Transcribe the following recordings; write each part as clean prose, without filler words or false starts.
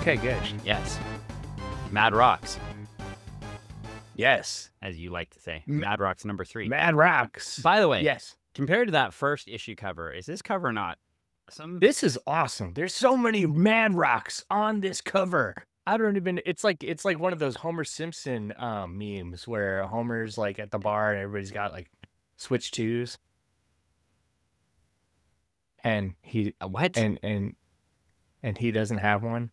Okay, good. Yes. Madrox, Yes. as you like to say. Madrox number 3. Madrox. By the way, Yes. compared to that first issue cover, is this cover not some? This is awesome. There's so many Madrox on this cover. I don't even. It's like one of those Homer Simpson memes where Homer's like at the bar and everybody's got like Switch 2s, and he What? and he doesn't have one.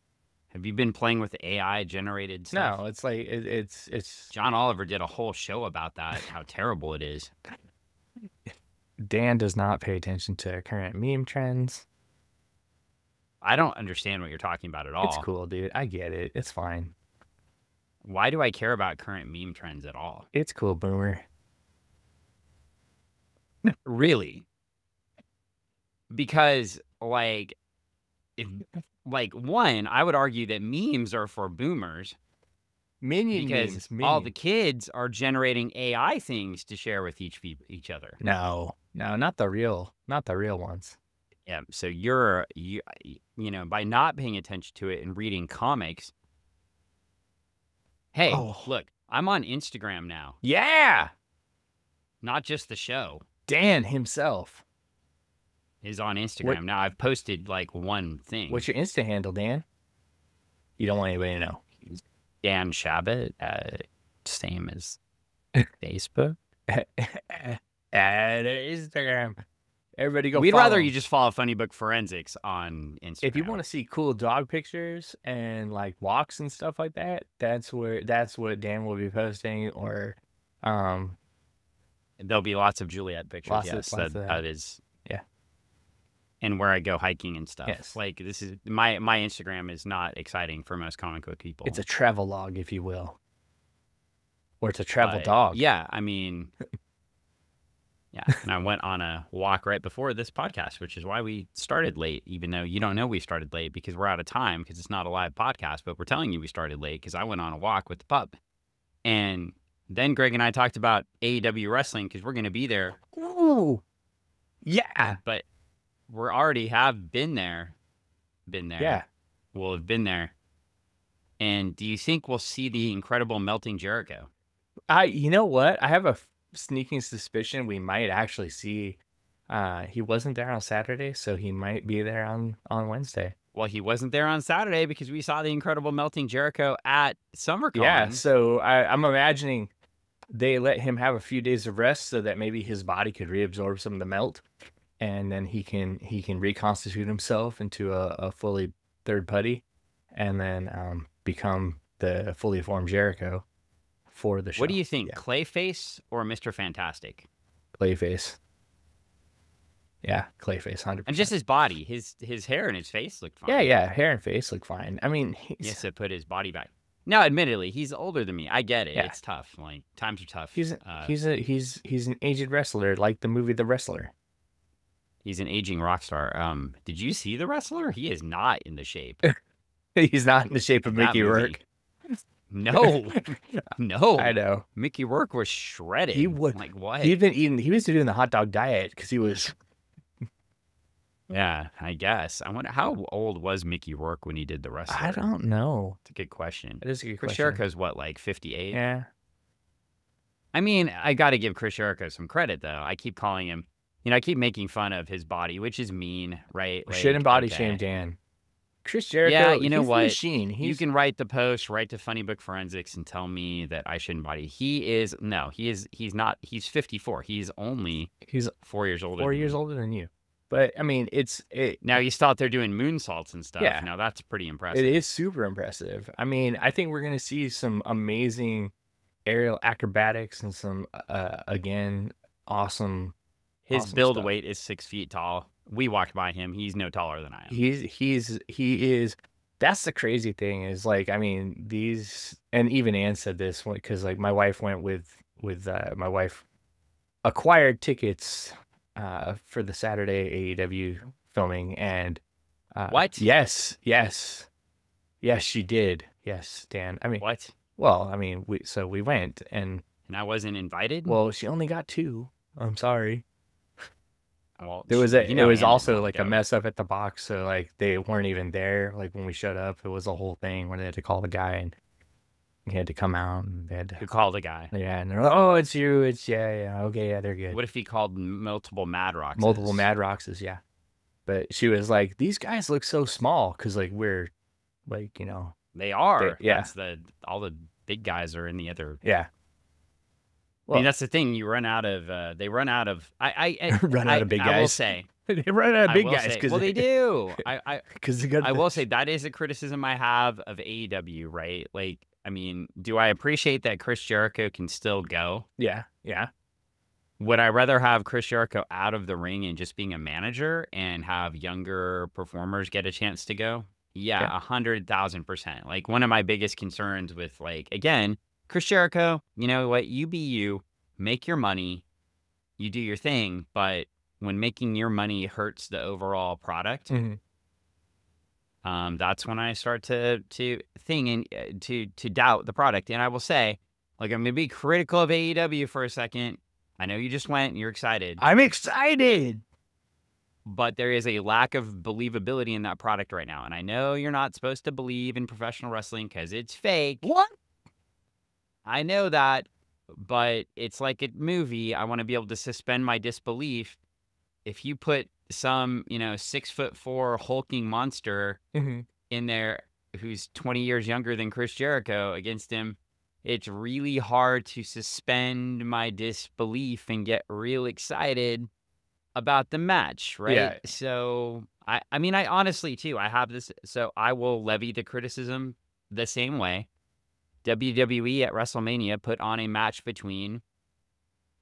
Have you been playing with AI generated stuff? No, it's like it's John Oliver did a whole show about that, how terrible it is. Dan does not pay attention to current meme trends. I don't understand what you're talking about at all. It's cool, dude. I get it. It's fine. Why do I care about current meme trends at all? It's cool, boomer. Really? Because, like, one, I would argue that memes are for boomers. Because all the kids are generating AI things to share with each other. No, not the real ones. Yeah, so you know, by not paying attention to it and reading comics. Hey, look, I'm on Instagram now. Yeah, Not just the show. Dan himself Is on Instagram. Now, I've posted like one thing. What's your Insta handle, Dan? You don't want anybody to know. Dan Shabbat, same as Facebook. At Instagram. Everybody go We'd follow rather him. you just follow Funny Book Forensics on Instagram. If you want to see cool dog pictures and like walks and stuff like that, that's what Dan will be posting. Or there'll be lots of Juliet pictures. Lots Yes, of that is. Yeah. And where I go hiking and stuff. Yes. Like, this is my Instagram is not exciting for most comic book people. It's a travel log, if you will. Or it's a travel dog. Yeah, I mean, yeah. And I went on a walk right before this podcast, which is why we started late, even though you don't know we started late because we're out of time because it's not a live podcast, but we're telling you we started late because I went on a walk with the pup. And then Greg and I talked about AEW wrestling because we're going to be there. Ooh. Yeah. But we already have been there. Yeah. We'll have been there. And do you think we'll see the incredible melting Jericho? You know what? I have a sneaking suspicion we might actually see. He wasn't there on Saturday, so he might be there on Wednesday. Well, he wasn't there on Saturday because we saw the incredible melting Jericho at Summercon. Yeah, so I'm imagining they let him have a few days of rest so that maybe his body could reabsorb some of the melt, and then he can reconstitute himself into a fully third putty, and then become the fully formed Jericho for the show. What do you think, Clayface or Mr. Fantastic? Clayface. Yeah, Clayface, 100%. And just his body, his hair and his face looked fine. Yeah, hair and face look fine. I mean, he has to put his body back. Now, admittedly, he's older than me. I get it. Yeah. It's tough. Like, times are tough. He's an aged wrestler, like the movie The Wrestler. He's an aging rock star. Did you see The Wrestler? He is not in the shape. He's not in the shape of Mickey Rourke. No, no. I know. Mickey Rourke was shredded. He would like what? He was doing the hot dog diet because he was. Yeah, I guess. I wonder how old was Mickey Rourke when he did The Wrestler? I don't know. It's a good question. It is a good Chris question. Jericho's what, like 58? Yeah. I mean, I got to give Chris Jericho some credit though. I keep calling him, I keep making fun of his body, which is mean, right? Like, shouldn't body shame Dan. Chris Jericho, yeah, you know he's what? The machine. You can write the post, write to Funny Book Forensics, and tell me that I shouldn't body. He's not. He's 54. He's 4 years older. 4 years older than you. But I mean, now he's out there doing moonsaults and stuff. Yeah. Now that's pretty impressive. It is super impressive. I mean, I think we're gonna see some amazing aerial acrobatics and some again awesome. His awesome build stuff. weight is 6 feet tall. We walked by him. He's no taller than I am. He is. That's the crazy thing is like, I mean, these, and even Ann said this because like my wife went with my wife acquired tickets for the Saturday AEW filming, and what? Yes, she did. Yes, Dan. I mean, what? Well, I mean, we went, and I wasn't invited. Well, she only got 2. I'm sorry. Well, There was you it know was Anna's also on like a go. mess up at the box, so like they weren't even there. Like when we showed up, it was a whole thing where they had to call the guy and he had to come out and they had to You call the guy. yeah, and they're like, oh, it's you, it's yeah, okay, yeah, they're good. What if he called multiple Madroxes? Multiple Madroxes, yeah. But she was like, these guys look so small because like we're like, you know, They are. yeah, That's all the big guys are in the other. yeah. I mean, that's the thing. You run out of. They run out of. Run out of big guys. I will say. They run out of big I will guys say, because well, they do. because they got. I will say that is a criticism I have of AEW, right? Like, I mean, do I appreciate that Chris Jericho can still go? Yeah, yeah. Would I rather have Chris Jericho out of the ring and just being a manager and have younger performers get a chance to go? Yeah, 100,000%. Like, one of my biggest concerns with, like, again, Chris Jericho, you know what? You be you, make your money, you do your thing, but when making your money hurts the overall product, that's when I start to think and to doubt the product. And I will say, like, I'm gonna be critical of AEW for a second. I know you just went and you're excited. I'm excited. But there is a lack of believability in that product right now. And I know you're not supposed to believe in professional wrestling because it's fake. What? I know that, but it's like a movie. I want to be able to suspend my disbelief. If you put some, 6'4" hulking monster in there who's 20 years younger than Chris Jericho against him, it's really hard to suspend my disbelief and get real excited about the match, right? Yeah. So, I mean, I honestly, too, I have this, so I will levy the criticism the same way. WWE at WrestleMania put on a match between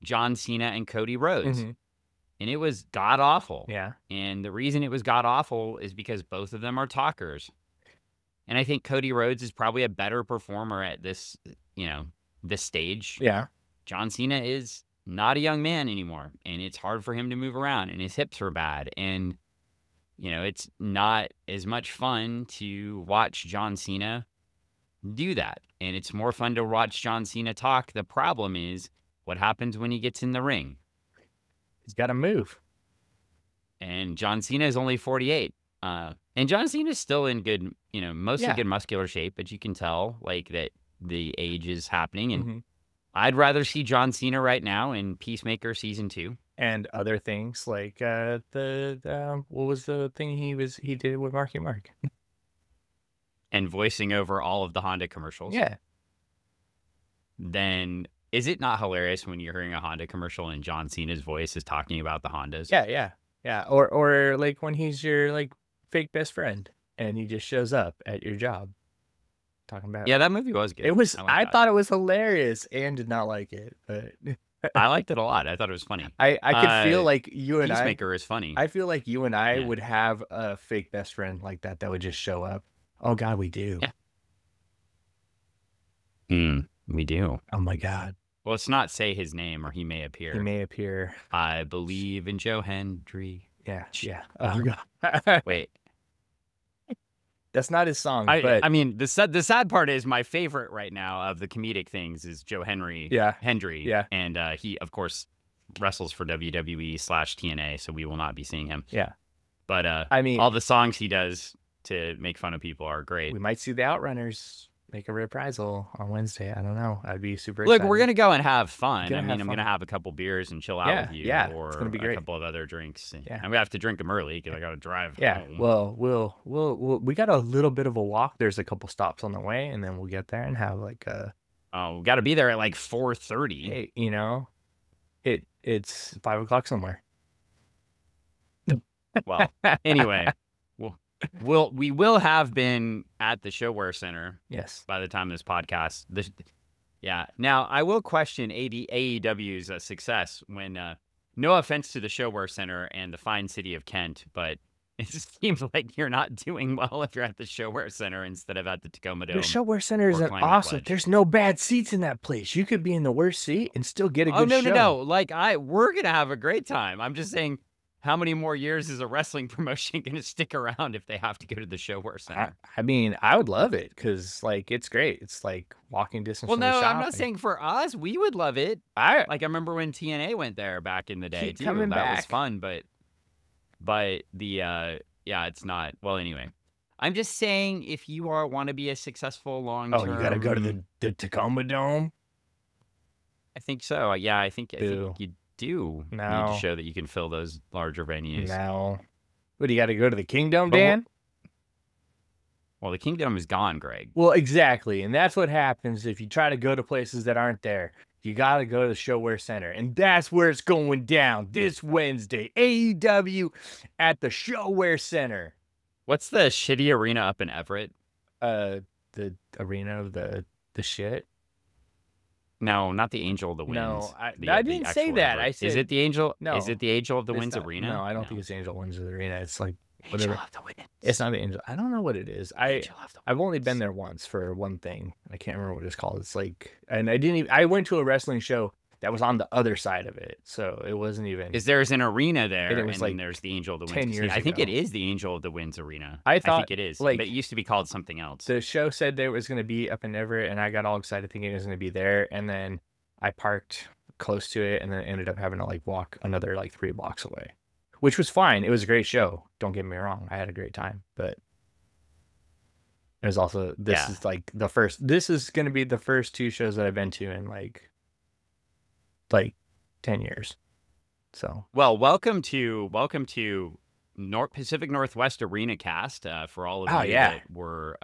John Cena and Cody Rhodes. And it was god-awful. Yeah. And the reason it was god-awful is because both of them are talkers. And I think Cody Rhodes is probably a better performer at this, this stage. Yeah. John Cena is not a young man anymore, and it's hard for him to move around, and his hips are bad. And, it's not as much fun to watch John Cena do that. And it's more fun to watch John Cena talk. The problem is what happens when he gets in the ring. He's got to move. And John Cena is only 48. And John Cena is still in good, mostly good muscular shape, but you can tell like that the age is happening. And I'd rather see John Cena right now in Peacemaker season 2. And other things like what was the thing he did with Marky Mark? And voicing over all of the Honda commercials. Yeah. Then is it not hilarious when you're hearing a Honda commercial and John Cena's voice is talking about the Hondas? Yeah. Or like when he's your like fake best friend and he just shows up at your job talking about. Yeah, that movie was good. It was. I thought it was hilarious and did not like it, but I liked it a lot. I thought it was funny. I could feel like you and Peacemaker is funny. I feel like you and I would have a fake best friend like that would just show up. Oh God, we do. Yeah. We do. Oh my God. Well, let's not say his name or he may appear. He may appear. I believe in Joe Hendry. Yeah. Oh God. Wait. That's not his song. But I mean, the sad part is my favorite right now of the comedic things is Joe Hendry. Yeah. And he, of course, wrestles for WWE/TNA, so we will not be seeing him. Yeah. But I mean, all the songs he does to make fun of people are great. We might see the Outrunners make a reprisal on Wednesday. I don't know. I'd be super excited. Look, we're going to go and have fun. I'm going to have a couple beers and chill out with you. Yeah, or it's going to be great. A couple of other drinks. Yeah. And we have to drink them early because I got to drive home. Well, we got a little bit of a walk. There's a couple stops on the way, and then we'll get there and have like a... Oh, we got to be there at like 4:30. It's 5 o'clock somewhere. Well, anyway... We will have been at the ShoWare Center. Yes. By the time this podcast. Now, I will question AEW's success when, no offense to the ShoWare Center and the fine city of Kent, but it just seems like you're not doing well if you're at the ShoWare Center instead of at the Tacoma Dome. The ShoWare Center is awesome. There's no bad seats in that place. You could be in the worst seat and still get a good show. No. Like, we're going to have a great time. I'm just saying... How many more years is a wrestling promotion going to stick around if they have to go to the ShoWare Center? I mean, I would love it because, like, it's great. It's like walking distance from the shop. I'm not saying for us. We would love it. I remember when TNA went there back in the day, too. That was fun, but But yeah, it's not. Well, anyway, I'm just saying if you want to be a successful long-term. Oh, you got to go to the Tacoma Dome? I think so. Yeah, I think you do need to No. show that you can fill those larger venues. No. What, do you got to go to the Kingdom, Dan? Well, the Kingdom is gone, Greg. Well, exactly. And that's what happens if you try to go to places that aren't there. You got to go to the ShoWare Center. And that's where it's going down this Wednesday. AEW at the ShoWare Center. What's the shitty arena up in Everett? The arena of the shit. No, not the Angel of the Winds. No, I didn't say that. I said, is it the Angel? No, is it the Angel of the Winds not, arena? No, I don't think it's Angel of the Winds arena. It's like whatever. Angel of the Winds. It's not the Angel. I don't know what it is. I've only been there once for one thing. I can't remember what it's called. It's like, and I went to a wrestling show that was on the other side of it, so it wasn't even. There's an arena there, and, it was like there's the Angel of the Winds. 10 years I think ago. it is the Angel of the Winds arena. I think it is. Like, but it used to be called something else. The show said there was going to be up in Everett, and I got all excited thinking it was going to be there, and then I parked close to it, and then ended up having to like walk another like 3 blocks away, which was fine. It was a great show. Don't get me wrong. I had a great time, but it was also, this is like this is going to be the first 2 shows that I've been to in like 10 years. So, well, welcome to Pacific Northwest Arena Cast for all of you that were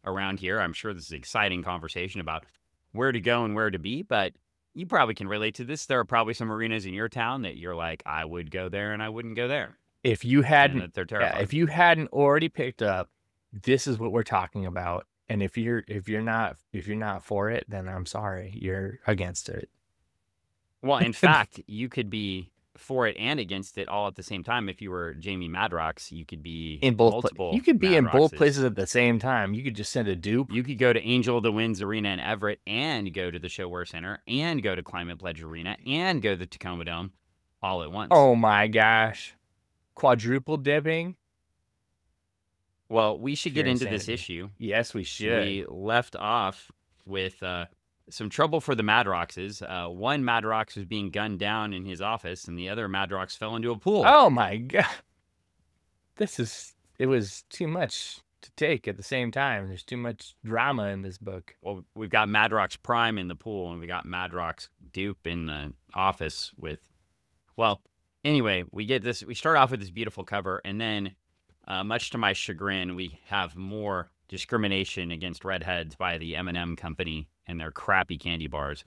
around here. I'm sure this is an exciting conversation about where to go and where to be, but you probably can relate to this. There are probably some arenas in your town that you're like, I would go there and I wouldn't go there. If you hadn't, they're terrifying. If you hadn't already picked up, this is what we're talking about. And if you're not for it, then I'm sorry, you're against it. Well, in fact, you could be for it and against it all at the same time. If you were Jamie Madrox, you could be in both multiple. You could be in both places at the same time. You could just send a dupe. You could go to Angel of the Winds Arena in Everett and go to the ShoWare Center and go to Climate Pledge Arena and go to the Tacoma Dome all at once. Oh my gosh. Quadruple dipping. Well, we should get into this issue. Yes, we should. We left off with some trouble for the Madroxes. One Madrox was being gunned down in his office, and the other Madrox fell into a pool. Oh my god! It was too much to take at the same time. There's too much drama in this book. Well, we've got Madrox Prime in the pool, and we got Madrox Dupe in the office with. Well, anyway, we get this. We start off with this beautiful cover, and then, much to my chagrin, we have more discrimination against redheads by the M&M company and their crappy candy bars.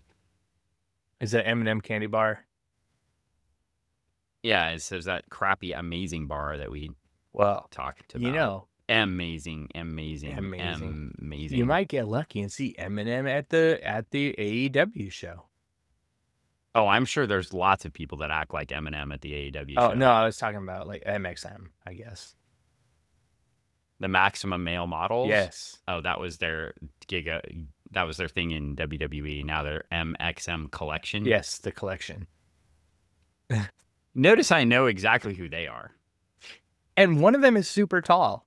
Is that M&M candy bar? Yeah, it says that crappy amazing bar that we talked about. You know, amazing. You might get lucky and see M&M at the AEW show. Oh, I'm sure there's lots of people that act like M&M at the AEW show. Oh no, I was talking about like MXM, I guess. The Maximum Male Models? Yes. Oh, that was their that was their thing in WWE. Now they're MXM Collection. Yes, the collection. Notice I know exactly who they are. And one of them is super tall.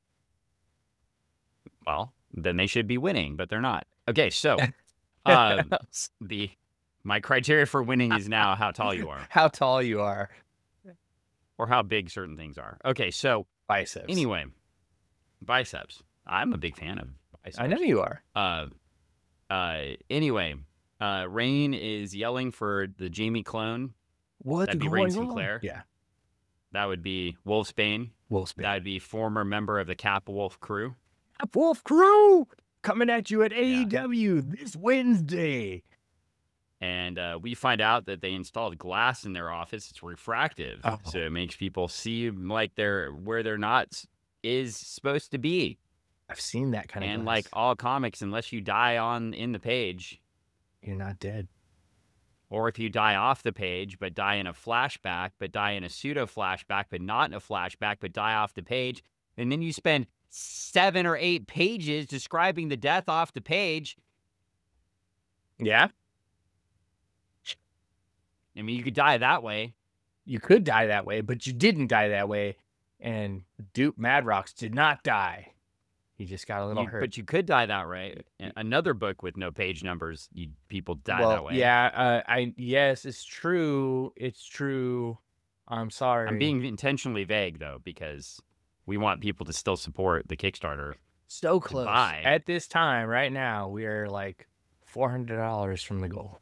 Well, then they should be winning, but they're not. Okay, so my criteria for winning is now how tall you are. How tall you are. Or how big certain things are. Okay, so biceps. Anyway. Biceps. I'm a big fan of biceps. I know you are. Anyway, Rain is yelling for the Jamie clone. What's That'd be going Rain Sinclair. on? Yeah. That would be Wolfsbane. That would be former member of the Cap Wolf crew. Cap Wolf crew coming at you at AEW this Wednesday. And we find out that they installed glass in their office. It's refractive, so it makes people see like they're where they're not is supposed to be. I've seen that kind of glass. And glass. like all comics, unless you die in the page, you're not dead. Or if you die off the page, but die in a flashback, but die in a pseudo flashback, but not in a flashback, but die off the page, and then you spend 7 or 8 pages describing the death off the page. Yeah. I mean, you could die that way. You could die that way, but you didn't die that way. And Dupe Madrox did not die. He just got a little hurt. But you could die that way. Another book with no page numbers, people die that way. Yeah, yes, it's true. It's true. I'm sorry. I'm being intentionally vague though, because we want people to still support the Kickstarter. so close. buy. At this time, right now, we are like $400 from the goal.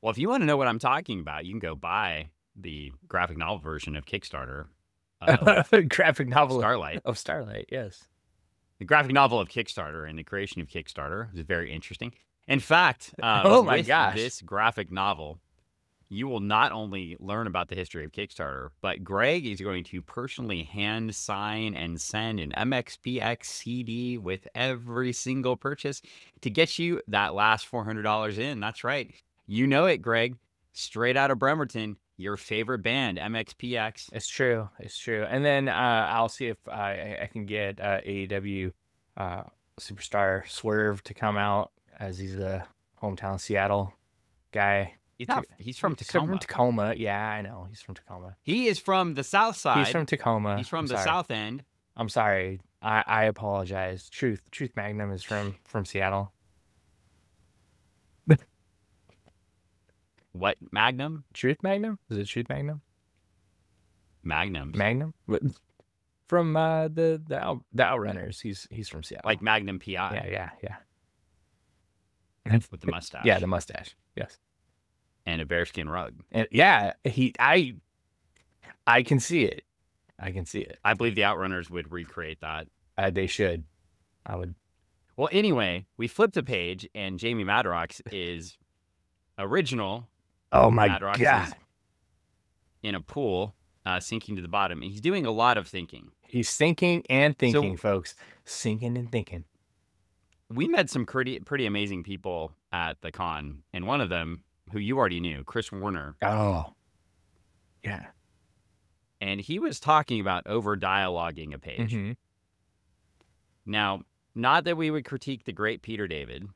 Well, if you want to know what I'm talking about, you can go buy the graphic novel version of Kickstarter. Graphic novel Starlight. Of Starlight, yes. The graphic novel of Kickstarter and the creation of Kickstarter is very interesting. In fact, Oh my gosh. this graphic novel, you will not only learn about the history of Kickstarter, but Greg is going to personally hand sign and send an MXPX CD with every single purchase to get you that last $400 in. That's right. You know it, Greg. Straight out of Bremerton, your favorite band, MXPX. It's true. It's true. And then I'll see if I can get AEW superstar Swerve to come out, as he's a hometown Seattle guy. He's from Tacoma. From Tacoma. Yeah, I know. He's from Tacoma. He is from the South Side. He's from Tacoma. He's from the South End. I'm sorry. I apologize. Truth Magnum is from Seattle. What Magnum? Truth Magnum? Is it Truth Magnum? Magnum. From the Outrunners. He's from Seattle. Like Magnum PI. Yeah. With the mustache. Yeah, the mustache. Yes. And a bearskin rug. And yeah, I can see it. I can see it. I believe the Outrunners would recreate that. They should. I would. Well, anyway, we flipped a page, and Jamie Madrox is original. Oh my Madrox God! Is in a pool, sinking to the bottom, and he's doing a lot of thinking. He's thinking and thinking, folks. Sinking and thinking. We met some pretty amazing people at the con, and one of them, who you already knew, Chris Werner. Oh, yeah. And he was talking about over-dialoguing a page. Mm-hmm. Now, not that we would critique the great Peter David,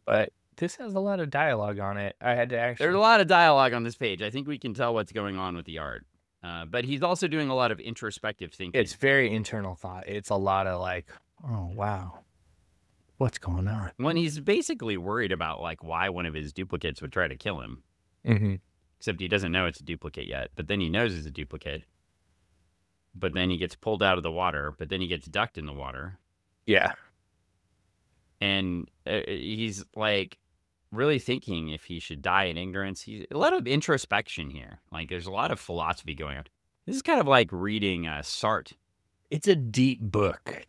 but this has a lot of dialogue on it. I had to actually... There's a lot of dialogue on this page. I think we can tell what's going on with the art. But he's also doing a lot of introspective thinking. It's very internal thought. It's a lot of like, oh, wow. What's going on? When he's basically worried about like why one of his duplicates would try to kill him. Mm-hmm. Except he doesn't know it's a duplicate yet. But then he knows it's a duplicate. But then he gets pulled out of the water. But then he gets ducked in the water. Yeah. And he's like really thinking if he should die in ignorance. He's a lot of introspection here. Like there's a lot of philosophy going on. This is kind of like reading Sartre. It's a deep book.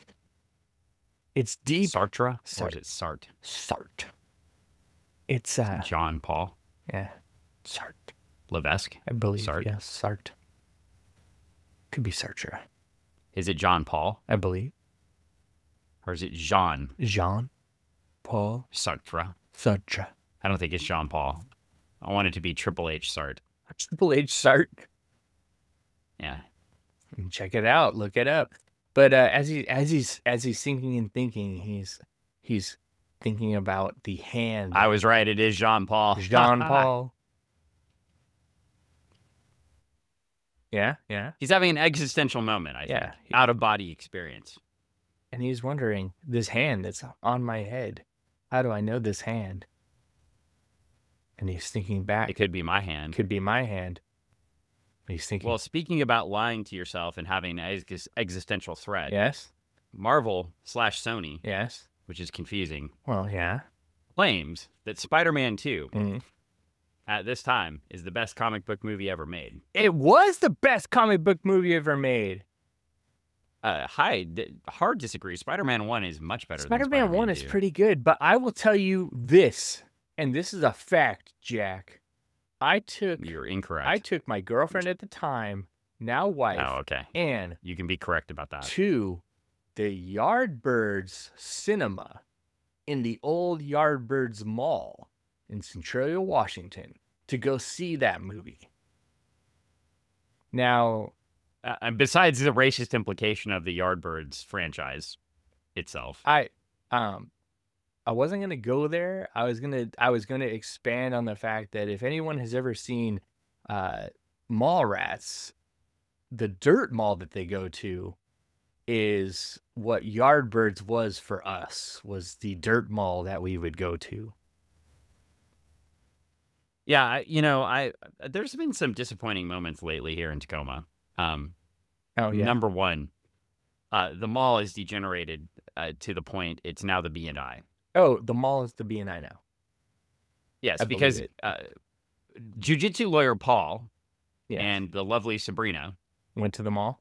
It's deep. Sartre? Or is it Sartre? Sartre. It's John Paul. Yeah. Sartre. Levesque. I believe. Sartre. Yeah, Sartre. Could be Sartre. Is it John Paul? I believe. Or is it Jean? Jean Paul Sartre. Sartre. I don't think it's Jean Paul. I want it to be Triple H Sartre. Triple H Sartre. Yeah. Check it out. Look it up. But as he's thinking and thinking, he's thinking about the hand. I was right. It is Jean Paul. Jean Paul. Yeah. He's having an existential moment, I think. Out of body experience. And he's wondering, this hand that's on my head, how do I know this hand? And he's thinking back. It could be my hand. Could be my hand. He's thinking. Well, speaking about lying to yourself and having an existential threat. Yes. Marvel/Sony. Yes. Which is confusing. Well, yeah. Claims that Spider-Man 2 at this time is the best comic book movie ever made. It was the best comic book movie ever made. Hard disagree. Spider-Man 1 is much better. Spider-Man 1 is pretty good, but I will tell you this, and this is a fact, Jack. You're incorrect. I took my girlfriend at the time, now wife. Oh, okay. And you can be correct about that. To the Yardbirds Cinema in the old Yardbirds Mall in Centralia, Washington, to go see that movie. Now, and besides the racist implication of the Yardbirds franchise itself, I wasn't gonna go there. I was gonna expand on the fact that if anyone has ever seen Mallrats, the dirt mall that they go to is what Yardbirds was for us, was the dirt mall that we would go to. Yeah, I there's been some disappointing moments lately here in Tacoma. Oh yeah. Number one, the mall is degenerated to the point it's now the B&I. Oh, the mall is the B&I now. Yes, I believe because it. jiu-jitsu lawyer Paul Yes. and the lovely Sabrina Went to the mall.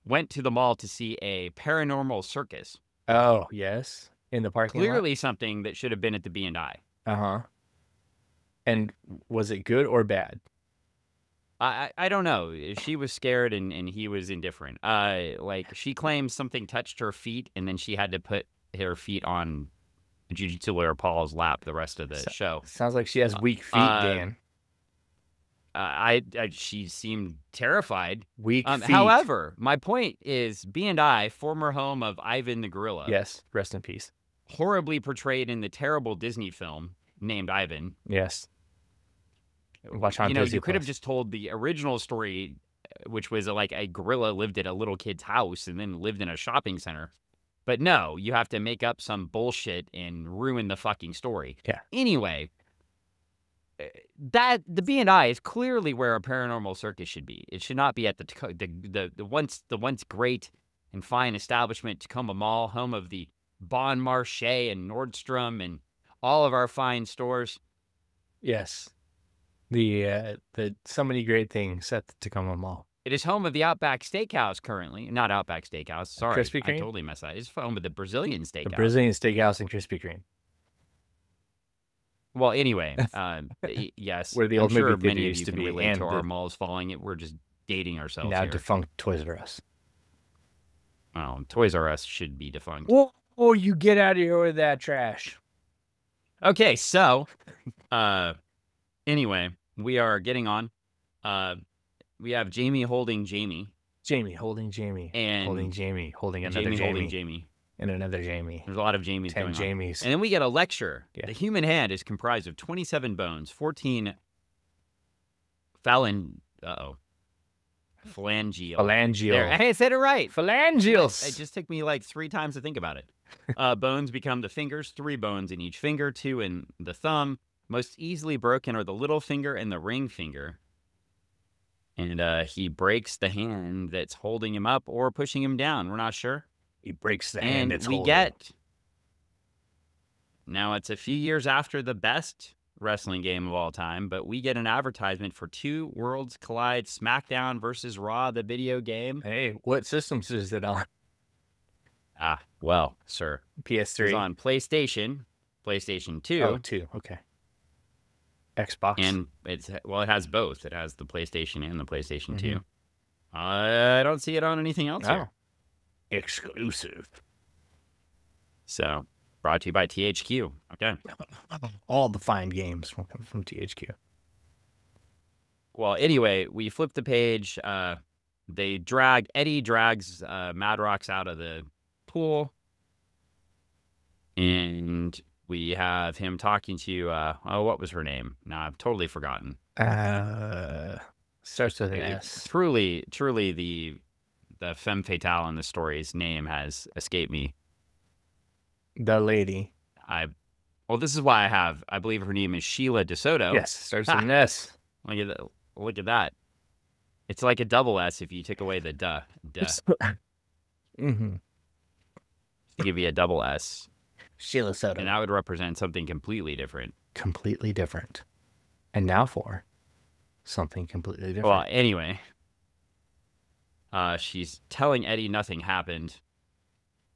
went to the mall to see a paranormal circus. Oh yes, in the parking lot. Clearly something that should have been at the B&I. Uh-huh. And was it good or bad? I don't know. She was scared and he was indifferent. Like she claims something touched her feet and then she had to put her feet on jiu-jitsu lawyer Paul's lap the rest of the show. Sounds like she has weak feet, Dan. She seemed terrified. Weak feet. However, my point is B&I, former home of Ivan the Gorilla. Yes, rest in peace. Horribly portrayed in the terrible Disney film named Ivan. Yes. Watch on Disney you could have Plus. just told the original story, which was like a gorilla lived at a little kid's house and then lived in a shopping center. But no, you have to make up some bullshit and ruin the fucking story. Yeah. Anyway, that the B&I is clearly where a paranormal circus should be. It should not be at the once great and fine establishment Tacoma Mall, home of the Bon Marché and Nordstrom and all of our fine stores. Yes. The so many great things at the Tacoma Mall. It is home of the Outback Steakhouse currently. Not Outback Steakhouse. Sorry. Krispy Kreme? I totally messed that. It's home of the Brazilian Steakhouse. The Brazilian Steakhouse and Krispy Kreme. Well, anyway, yes. Where the old I'm sure movie theater many of used you to can be, relate and to our the- malls falling. We're just dating ourselves Now here. defunct Toys R Us. Oh, Toys R Us should be defunct. Whoa, you get out of here with that trash. Okay, so, anyway, we are getting on. We have Jamie holding Jamie. Jamie holding Jamie. And holding Jamie. Holding another Jamie Jamie. holding Jamie. And another Jamie. There's a lot of Jamies 10 going on. Jamies. And then we get a lecture. Yeah. The human hand is comprised of 27 bones, 14 phalangeal. Phalangeal. There, hey, I said it right. Phalangeals. It just took me like 3 times to think about it. Bones become the fingers, 3 bones in each finger, 2 in the thumb. Most easily broken are the little finger and the ring finger. And he breaks the hand that's holding him up or pushing him down. We're not sure. He breaks the And hand that's we holding. get... Now, it's a few years after the best wrestling game of all time, but we get an advertisement for Two Worlds Collide SmackDown versus Raw, the video game. Hey, what systems is it on? Well, sir. PS3. It's on PlayStation, PlayStation 2. Oh, 2. Okay. Xbox. And it has both. It has the PlayStation and the PlayStation 2. Mhm. I don't see it on anything else here. Exclusive. So, brought to you by THQ. Okay. All the fine games from THQ. Well, anyway, we flip the page. Eddie drags Madrox out of the pool. And we have him talking to, what was her name? Now, I've totally forgotten. Starts with an S. Truly, the femme fatale in the story's name has escaped me. The lady. This is why I believe her name is Sheila DeSoto. Yes, starts with an S. Look at that. It's like a double S if you took away the duh. Mm-hmm. To give you a double S. Sheila Soto. And that would represent something completely different. Completely different. And now for something completely different. Well, anyway. She's telling Eddie nothing happened.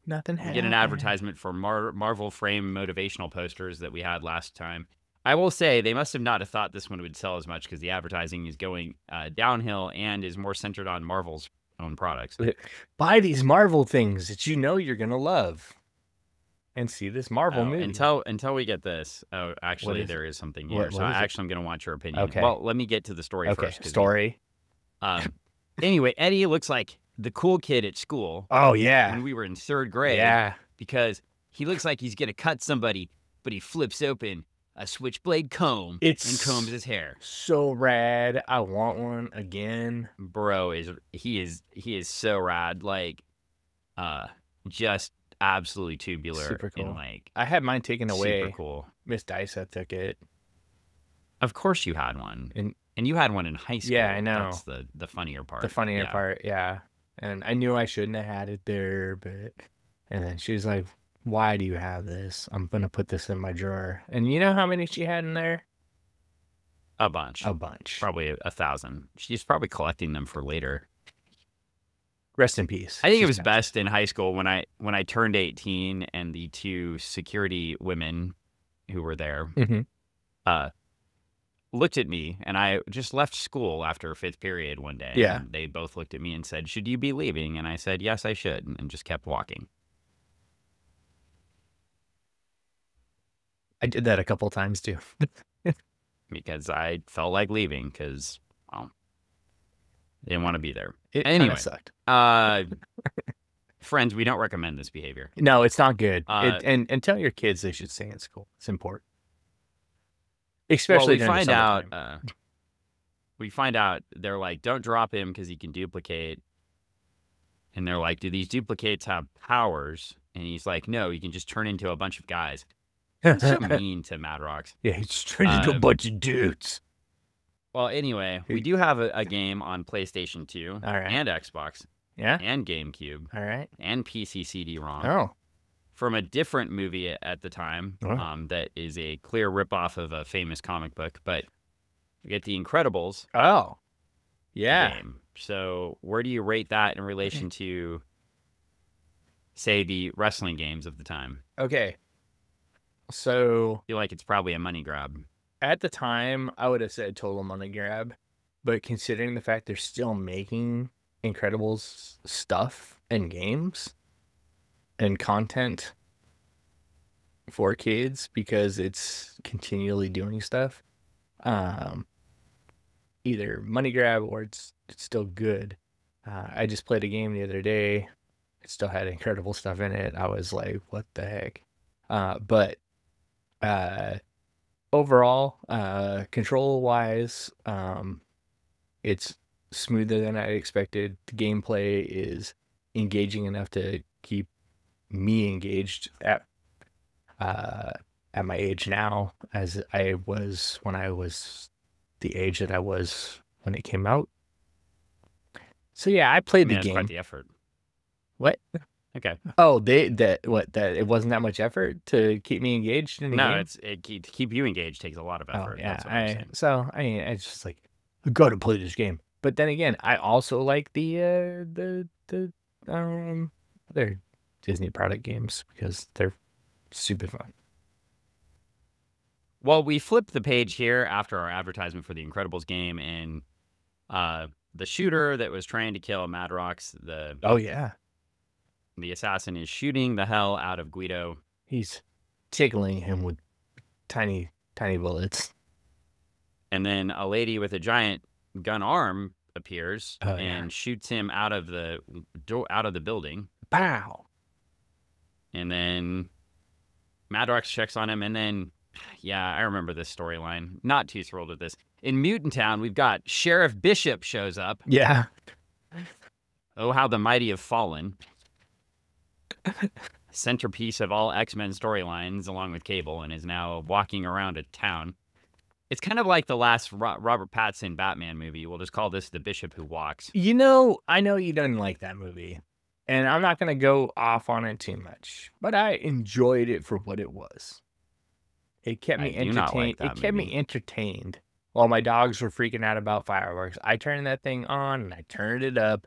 Nothing We happened. get an advertisement for Marvel frame motivational posters that we had last time. I will say they must have not have thought this one would sell as much because the advertising is going downhill and is more centered on Marvel's own products. Buy these Marvel things that you know you're going to love. And see this Marvel movie. Until we get this. Oh, actually, there is something here. What is it? I'm going to want your opinion. Okay. Well, let me get to the story first. Story. Anyway, Eddie looks like the cool kid at school. Oh, yeah. When we were in 3rd grade. Yeah. Because he looks like he's going to cut somebody, but he flips open a switchblade comb and combs his hair. So rad. I want one again. Bro, he is so rad. Like, just absolutely tubular. Super cool. And like, I had mine taken away. Super cool. Miss Dysa took it. Of course you had one. And you had one in high school. yeah, I know. That's the funnier part. The funnier part, yeah. And I knew I shouldn't have had it there, but and then she was like, "Why do you have this? I'm gonna put this in my drawer." And you know how many she had in there? A bunch. A bunch. Probably 1,000. She's probably collecting them for later. Rest in peace. I think it was best in high school when I turned 18 and the two security women who were there looked at me, and I just left school after 5th period one day. Yeah. And they both looked at me and said, "Should you be leaving?" And I said, "Yes, I should," and just kept walking. I did that a couple times too. Because I felt like leaving because, well, I didn't want to be there. It anyway, sucked. Friends, we don't recommend this behavior. No, it's not good. And tell your kids they should stay in school. It's important. Especially we find out. We find out they're like, "Don't drop him because he can duplicate." And they're like, "Do these duplicates have powers?" And he's like, "No, you can just turn into a bunch of guys." That's so mean to Madrox. Yeah, he's just turned into a bunch of dudes. Well, anyway, we do have a game on PlayStation 2 and Xbox. Yeah. And GameCube. All right. And PC CD-ROM. Oh. From a different movie at the time that is a clear ripoff of a famous comic book, but we get The Incredibles. Oh. Yeah. Game. So where do you rate that in relation to, say, the wrestling games of the time? Okay. So I feel like it's probably a money grab. At the time, I would have said total money grab, but considering the fact they're still making Incredibles stuff and games and content for kids because it's continually doing stuff, either money grab or it's still good. I just played a game the other day. It still had incredible stuff in it. I was like, what the heck? But overall, control wise, it's smoother than I expected. The gameplay is engaging enough to keep me engaged at my age now, as I was when I was the age that I was when it came out. So yeah, I played the game. Quite the effort. What? Okay. Oh, that it wasn't that much effort to keep me engaged in the game? No, to keep you engaged takes a lot of effort. Oh, yeah. That's what I'm saying. So I mean, it's just like, I gotta play this game. But then again, I also like the other Disney product games because they're super fun. Well, we flipped the page here after our advertisement for the Incredibles game, and the shooter that was trying to kill Madrox, the assassin, is shooting the hell out of Guido. He's tickling him with tiny bullets. And then a lady with a giant gun arm appears and shoots him out of the building. Pow! And then Madrox checks on him, and then, yeah, I remember this storyline. Not too thrilled with this. In Mutant Town, we've got Sheriff Bishop shows up. Yeah. Oh, how the mighty have fallen. Centerpiece of all X-Men storylines, along with Cable, and is now walking around a town. It's kind of like the last Robert Pattinson Batman movie. We'll just call this The Bishop Who Walks. You know, I know you didn't like that movie, and I'm not going to go off on it too much, but I enjoyed it for what it was. It kept me entertained. It kept me entertained while my dogs were freaking out about fireworks. I turned that thing on, and I turned it up,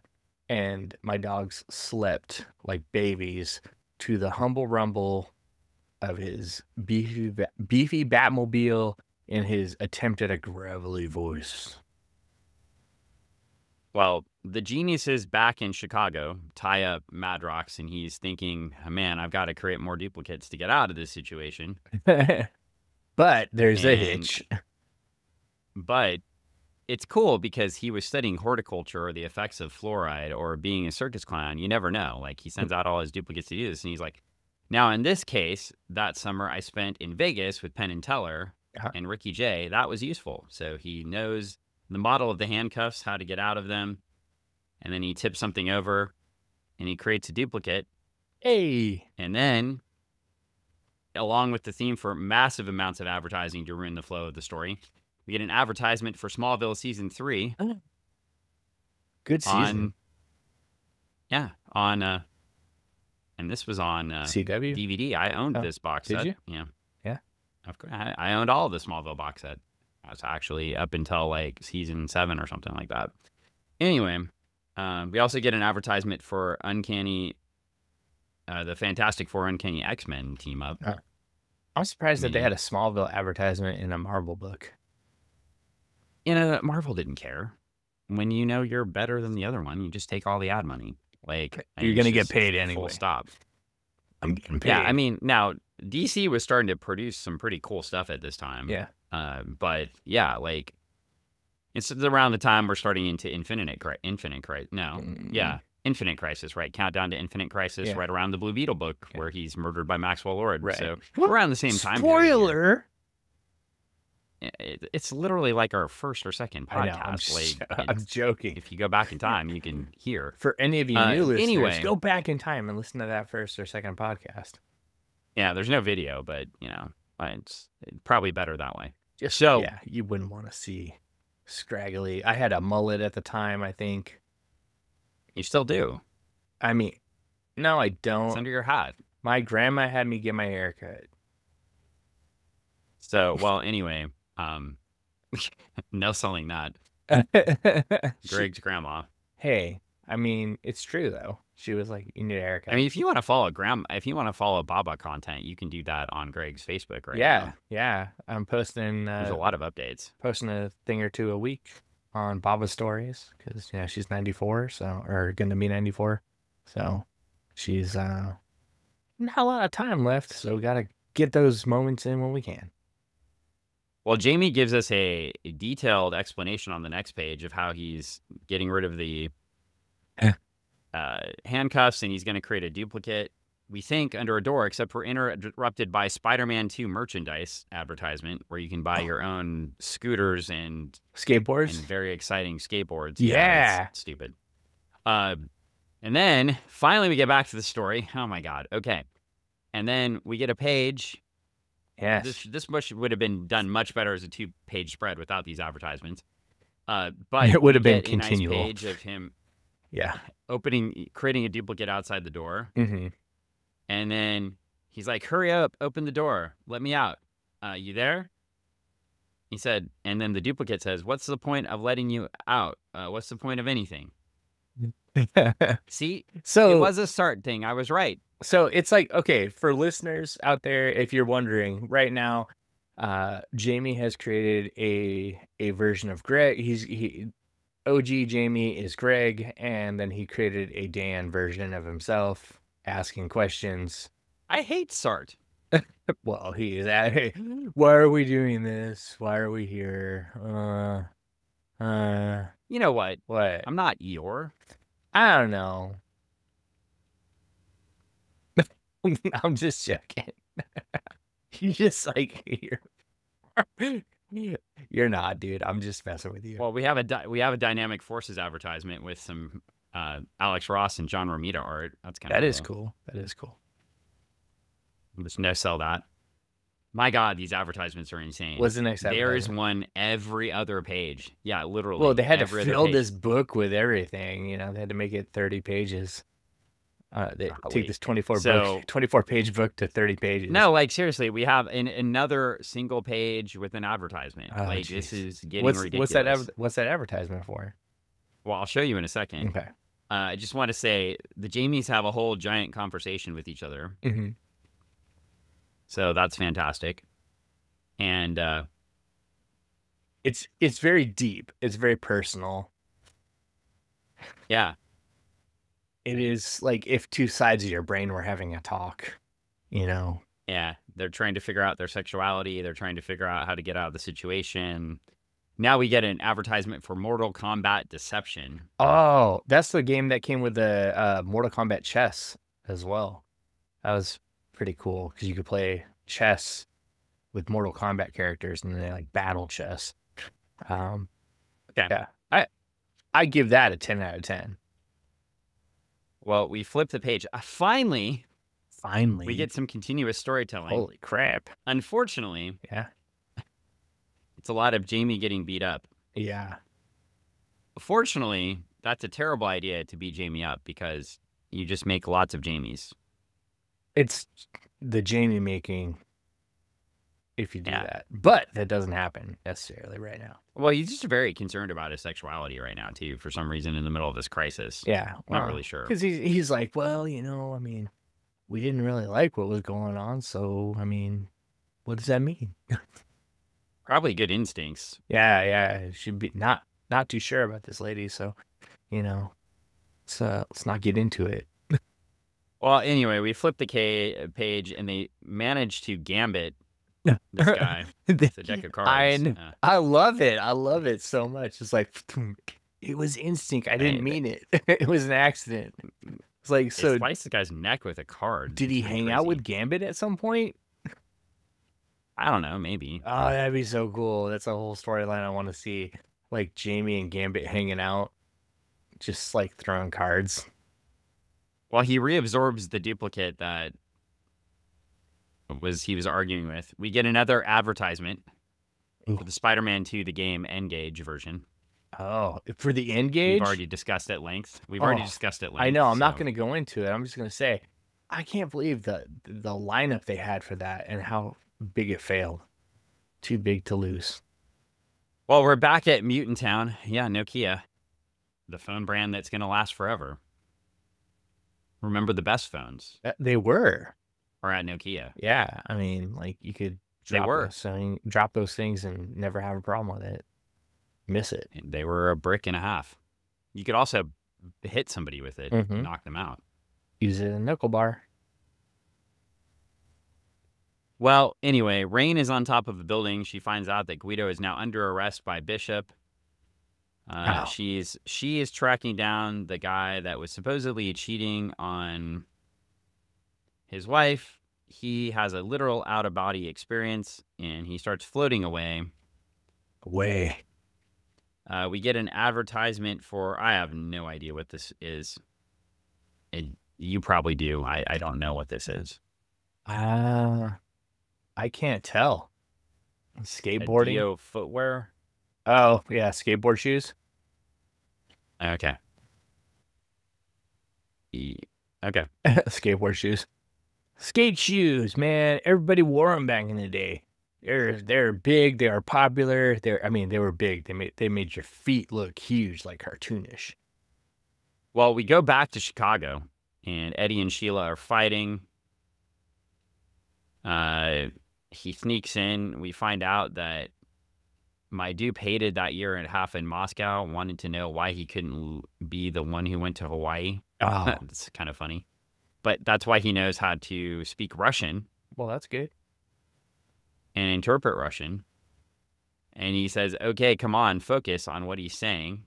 and my dogs slept like babies to the humble rumble of his beefy Batmobile in his attempt at a gravelly voice. Well, the genius is back in Chicago, tie up Madrox, and he's thinking, man, I've got to create more duplicates to get out of this situation. But there's a hitch. But it's cool because he was studying horticulture or the effects of fluoride or being a circus clown. You never know. Like, he sends out all his duplicates to do this, and he's like, now, in this case, that summer I spent in Vegas with Penn and Teller and Ricky Jay. That was useful. So he knows the model of the handcuffs, how to get out of them, and then he tips something over, and he creates a duplicate. Hey! And then, along with the theme for massive amounts of advertising to ruin the flow of the story, we get an advertisement for Smallville season 3. Good season. And this was on CW DVD. I owned this box set. Did you? Yeah. Yeah. Of course, I owned all of the Smallville box set. I was actually up until like season 7 or something like that. Anyway, we also get an advertisement for the Fantastic Four Uncanny X-Men team up. I'm surprised that they had a Smallville advertisement in a Marvel book. Marvel didn't care. When you know you're better than the other one, you just take all the ad money. Like, you're going to get paid anyway. Full stop. I'm getting paid. Yeah, I mean, now, DC was starting to produce some pretty cool stuff at this time. Yeah. But, yeah, like, it's around the time we're starting into Infinite Crisis, right? Countdown to Infinite Crisis, right around the Blue Beetle book, where he's murdered by Maxwell Lord. Right. So, around the same time. Spoiler! It's literally like our first or second podcast. I'm joking. If you go back in time, you can hear. For any of you new listeners, anyway, go back in time and listen to that first or second podcast. Yeah, there's no video, but, it's probably better that way. Yeah, you wouldn't want to see scraggly. I had a mullet at the time, I think. You still do? I mean, no, I don't. It's under your hat. My grandma had me get my hair cut. So, well, anyway, no selling that. Greg's grandma. Hey, I mean, it's true though. She was like, "You need a haircut." I mean, if you want to follow Baba content, you can do that on Greg's Facebook right now. Yeah. I'm posting. There's a lot of updates. Posting a thing or two a week on Baba stories because she's 94, or going to be 94, so she's not a lot of time left. So we gotta get those moments in when we can. Well, Jamie gives us a detailed explanation on the next page of how he's getting rid of the handcuffs, and he's going to create a duplicate, we think, under a door, except we're interrupted by Spider-Man 2 merchandise advertisement, where you can buy your own scooters and skateboards and very exciting skateboards. Yeah. It's stupid. And then finally we get back to the story. Oh my God. Okay. And then we get a page. Yes. This would have been done much better as a 2-page spread without these advertisements. But it would have been continual. A nice page of him creating a duplicate outside the door. Mm-hmm. And then he's like, "Hurry up, open the door. Let me out. You there?" He said, and then the duplicate says, "What's the point of letting you out? What's the point of anything?" See? So it was a start thing. I was right. So it's like, okay, for listeners out there, if you're wondering right now, Jamie has created a version of Greg. OG Jamie is Greg, and then he created a Dan version of himself asking questions. I hate Sart. Well, he is at, hey, why are we doing this? Why are we here? You know what? What? I'm not Eeyore. I don't know. I'm just joking. You just like you're not, dude. I'm just messing with you. Well, we have a Dynamic Forces advertisement with some Alex Ross and John Romita art. That's kind of cool. That is cool. Just no sell that. My God, these advertisements are insane. What's the next advertisement? There is one every other page. Yeah, literally. Well, they had to fill this book with everything. They had to make it 30 pages. They take this 24-page book to 30 pages. No, like seriously, we have another single page with an advertisement. Geez. This is getting ridiculous. What's that advertisement for? Well, I'll show you in a second. Okay. I just want to say the Jamies have a whole giant conversation with each other. Mm-hmm. So that's fantastic. And it's very deep. It's very personal. Yeah. It is like if two sides of your brain were having a talk, Yeah, they're trying to figure out their sexuality. They're trying to figure out how to get out of the situation. Now we get an advertisement for Mortal Kombat Deception. Oh, that's the game that came with the Mortal Kombat chess as well. That was pretty cool because you could play chess with Mortal Kombat characters and they like battle chess. Okay. Yeah, I give that a 10 out of 10. Well, we flip the page. Finally, we get some continuous storytelling. Holy crap. Unfortunately, yeah, It's a lot of Jamie getting beat up. Yeah. Fortunately, that's a terrible idea to beat Jamie up because you just make lots of Jamies. It's the Jamie making if you do that. But that doesn't happen necessarily right now. Well, he's just very concerned about his sexuality right now, too, for some reason in the middle of this crisis. Yeah. Not really sure. Because he's like, well, you know, I mean, we didn't really like what was going on. So, I mean, what does that mean? Probably good instincts. Yeah. Should be not too sure about this lady. So, you know, let's not get into it. Well, anyway, we flip the page and they manage to gambit this guy. It's a deck of cards. I love it. I love it so much. It's like, it was instinct. I didn't mean it. It was an accident. It's like, so. They sliced the guy's neck with a card. Did he hang out with Gambit at some point? I don't know. Maybe. Oh, that'd be so cool. That's a whole storyline I want to see. Like Jamie and Gambit hanging out, just like throwing cards. Well, he reabsorbs the duplicate that he was arguing with. We get another advertisement for the Spider-Man 2 the game Engage version. Oh, for the Engage? We've already discussed at length. I know. I'm not going to go into it. I'm just going to say, I can't believe the lineup they had for that and how big it failed. Too big to lose. Well, we're back at Mutant Town. Yeah, Nokia. The phone brand that's going to last forever. Remember the best phones? They were. Or at Nokia. Yeah. I mean, like you could drop those things and never have a problem with it. Miss it. And they were a brick and a half. You could also hit somebody with it and knock them out. Use it in a knuckle bar. Well, anyway, Rain is on top of the building. She finds out that Guido is now under arrest by Bishop. She is tracking down the guy that was supposedly cheating on his wife. He has a literal out-of-body experience, and he starts floating away. We get an advertisement for, I have no idea what this is. You probably do. I don't know what this is. I can't tell. Skateboarding? Dio footwear? Oh, yeah, skateboard shoes. Okay. Okay. Skateboard shoes. Skate shoes, man. Everybody wore them back in the day. They're big. They are popular. They were big. They made your feet look huge, like cartoonish. Well, we go back to Chicago, and Eddie and Sheila are fighting. He sneaks in. We find out that my dupe hated that year and a half in Moscow, wanted to know why he couldn't be the one who went to Hawaii. Oh. That's kind of funny. But that's why he knows how to speak Russian. Well, that's good. And interpret Russian. And he says, okay, come on, focus on what he's saying.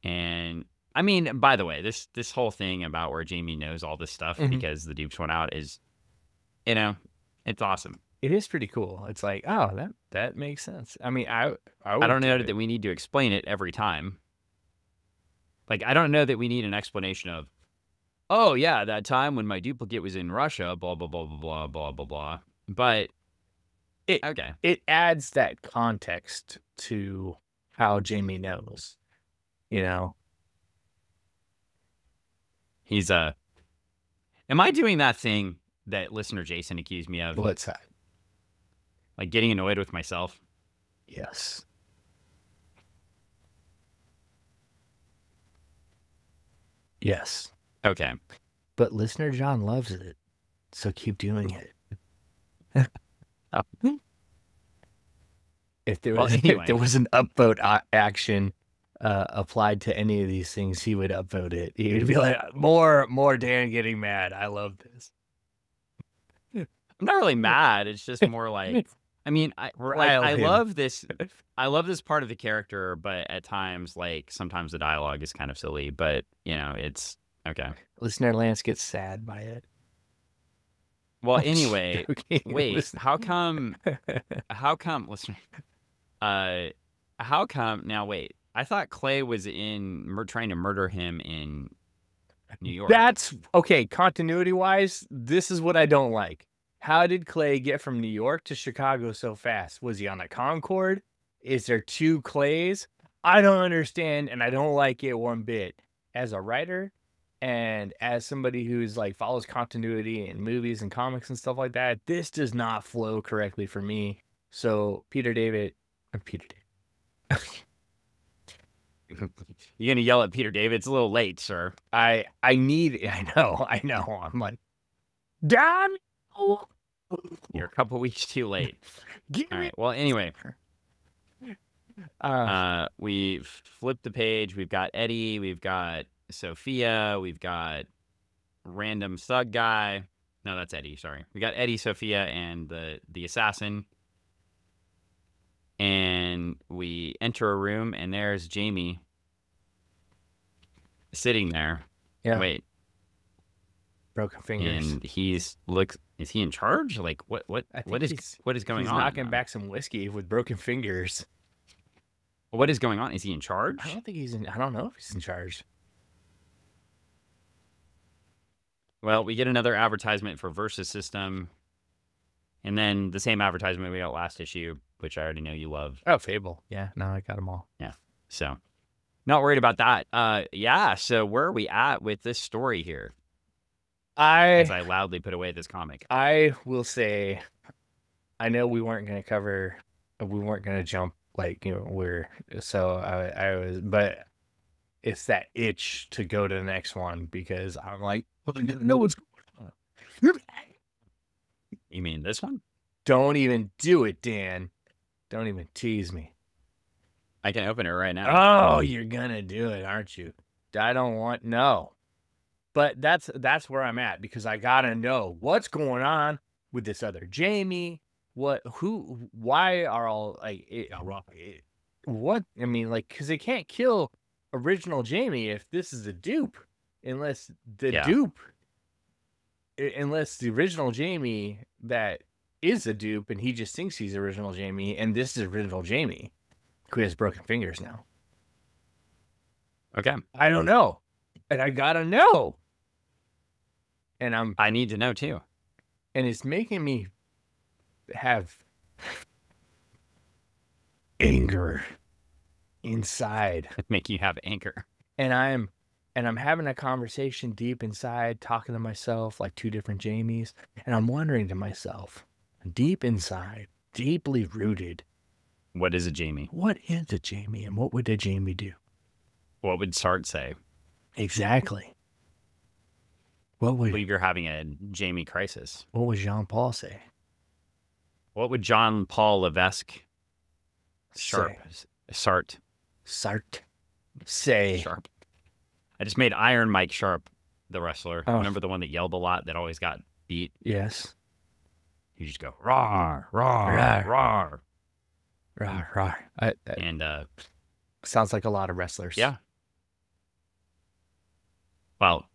And, I mean, by the way, this whole thing about where Jamie knows all this stuff because the dupes went out is, you know, it's awesome. It is pretty cool. It's like, oh, that makes sense. I mean, I don't know that we need to explain it every time. Like, I don't know that we need an explanation of, oh, yeah, that time when my duplicate was in Russia, blah, blah, blah, blah, blah, blah, blah, blah. But it adds that context to how Jamie knows, you know. He's am I doing that thing that listener Jason accused me of? What's that? Like getting annoyed with myself? Yes. Yes. Okay. But listener John loves it, so keep doing it. If there was an upvote action applied to any of these things, he would upvote it. He would be like, more Dan getting mad. I love this. I'm not really mad. It's just more like, I mean, I love this. I love this part of the character, but at times, like, sometimes the dialogue is kind of silly, but, you know, it's okay. Listener Lance gets sad by it. Well, anyway, wait, how come, listener, how come, now wait, I thought Clay was trying to murder him in New York. That's, okay, continuity-wise, this is what I don't like. How did Clay get from New York to Chicago so fast? Was he on a Concorde? Is there two Clays? I don't understand, and I don't like it one bit. As a writer and as somebody who's like follows continuity in movies and comics and stuff like that, this does not flow correctly for me. So Peter David. You're gonna yell at Peter David? It's a little late, sir. I know. I'm like, damn. You're a couple weeks too late. All right. Well, anyway, we've flipped the page. We've got Eddie. We've got Sophia. We've got random thug guy. No, that's Eddie. Sorry. We got Eddie, Sophia, and the assassin. And we enter a room, and there's Jamie sitting there. Yeah. Wait. Broken fingers. And is he in charge? Like what is going on? He's knocking back some whiskey with broken fingers. What is going on? Is he in charge? I don't know if he's in charge. Well, we get another advertisement for Versus System. And then the same advertisement we got last issue, which I already know you love. Oh, Fable. Yeah, no, I got them all. Yeah. So not worried about that. Yeah. So where are we at with this story here? As I loudly put away this comic. I will say, I know we weren't going to jump like, I was, but it's that itch to go to the next one because I'm like, well, I didn't know what's going on. You mean this one? Don't even do it, Dan. Don't even tease me. I can open it right now. Oh, you're gonna do it, aren't you? I don't want no. But that's where I'm at because I gotta know what's going on with this other Jamie. Why are all like what? I mean, like, because they can't kill original Jamie if this is a dupe, unless the original Jamie that is a dupe and he just thinks he's original Jamie, and this is original Jamie who has broken fingers now. Okay. I don't know. And I gotta know. And I need to know too. And it's making me have anger inside. Make you have anger. And I'm having a conversation deep inside, talking to myself like two different Jamies. And I'm wondering to myself, deep inside, deeply rooted, what is a Jamie? What is a Jamie, and what would a Jamie do? What would Sart say? Exactly. I believe you're having a Jamie crisis. What would Jean-Paul say? What would John Paul Levesque Sart say? Sharp. I just made Iron Mike Sharp the wrestler. Oh. Remember the one that yelled a lot that always got beat? Yes. You just go, rawr, rawr, Rawr. rawr. Rawr, rawr. And sounds like a lot of wrestlers. Yeah. Well,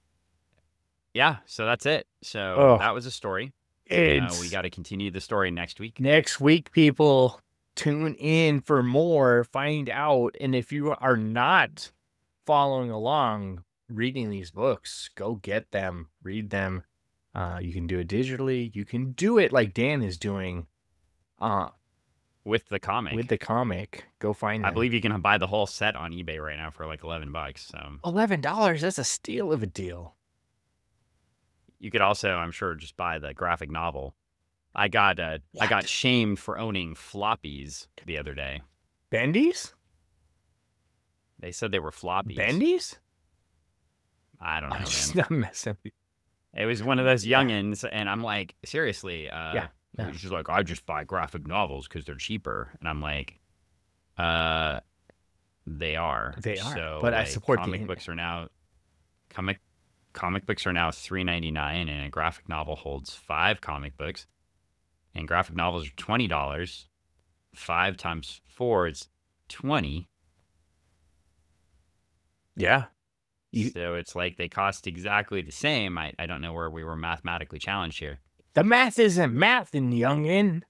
yeah, so that's it. So that was a story. We got to continue the story next week. Next week, people, tune in for more, find out. And if you are not following along, reading these books, go get them, read them. You can do it digitally. You can do it like Dan is doing. With the comic. Go find them. I believe you can buy the whole set on eBay right now for like $11. So $11, that's a steal of a deal. You could also, I'm sure, just buy the graphic novel. I got shamed for owning floppies the other day. Bendies? They said they were floppies. Bendies? I don't know. I'm just not messing with you. It was one of those youngins, and I'm like, seriously. Yeah. She's like, I just buy graphic novels because they're cheaper. And I'm like, they are. They are. So, but like, I support comic books are now $3.99, and a graphic novel holds 5 comic books. And graphic novels are $20. 5 times 4 is 20. Yeah. So it's like they cost exactly the same. I don't know where we were mathematically challenged here. The math isn't mathing, youngin.